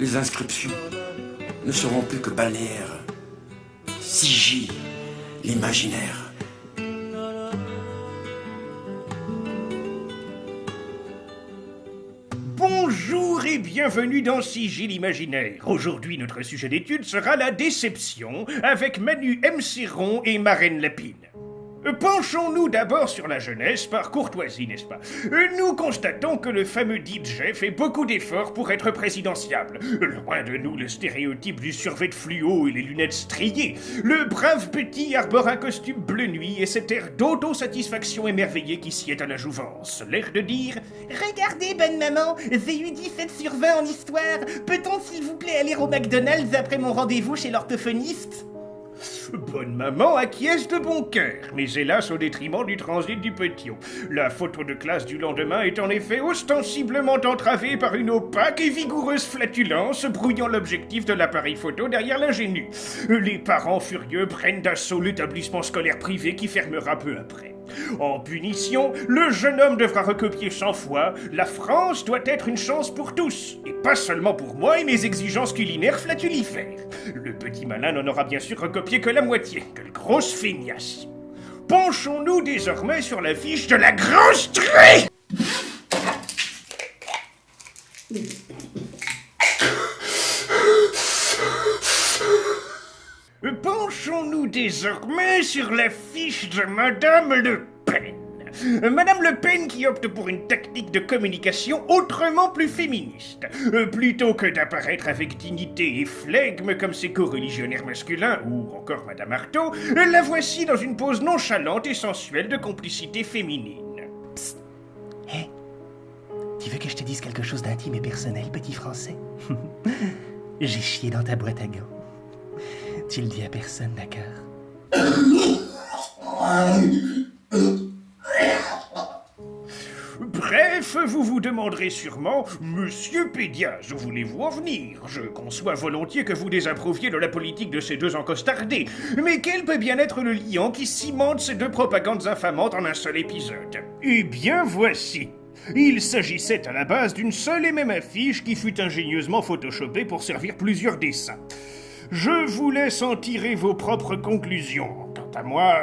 Les inscriptions ne seront plus que balnéaires. Sigil l'imaginaire. Bonjour et bienvenue dans Sigil Imaginaire. Aujourd'hui, notre sujet d'étude sera la déception avec Manu M. Serron et Marraine Lapine. Penchons-nous d'abord sur la jeunesse par courtoisie, n'est-ce pas? Nous constatons que le fameux DJ fait beaucoup d'efforts pour être présidentiable. Loin de nous le stéréotype du survêt de fluo et les lunettes striées. Le brave petit arbore un costume bleu nuit et cet air d'autosatisfaction émerveillée qui sied à la jouvence. L'air de dire « Regardez, bonne maman, j'ai eu 17 sur 20 en histoire. Peut-on s'il vous plaît aller au McDonald's après mon rendez-vous chez l'orthophoniste ?» Bonne maman acquiesce de bon cœur, mais hélas au détriment du transit du petit. La photo de classe du lendemain est en effet ostensiblement entravée par une opaque et vigoureuse flatulence brouillant l'objectif de l'appareil photo derrière l'ingénu. Les parents furieux prennent d'assaut l'établissement scolaire privé qui fermera peu après. En punition, le jeune homme devra recopier 100 fois « La France doit être une chance pour tous, et pas seulement pour moi et mes exigences culinaires flatulifères. » Le petit malin n'en aura bien sûr recopié que la moitié. Quelle grosse feignasse. Penchons-nous désormais sur la fiche de la grosse trée. Penchons-nous désormais sur la fiche de Madame Le Pen. Madame Le Pen qui opte pour une tactique de communication autrement plus féministe. Plutôt que d'apparaître avec dignité et flegme comme ses co-religionnaires masculins ou encore Madame Artaud, la voici dans une pose nonchalante et sensuelle de complicité féminine. Psst. Hé, tu veux que je te dise quelque chose d'intime et personnel, petit français? J'ai chié dans ta boîte à gants. Tu le dis à personne, d'accord? Bref, vous vous demanderez sûrement, Monsieur Pédiaz, où voulez-vous en venir? Je conçois volontiers que vous désapprouviez de la politique de ces deux encostardés, mais quel peut bien être le liant qui cimente ces deux propagandes infamantes en un seul épisode? Eh bien voici. Il s'agissait à la base d'une seule et même affiche qui fut ingénieusement photoshopée pour servir plusieurs dessins. Je vous laisse en tirer vos propres conclusions. Quant à moi...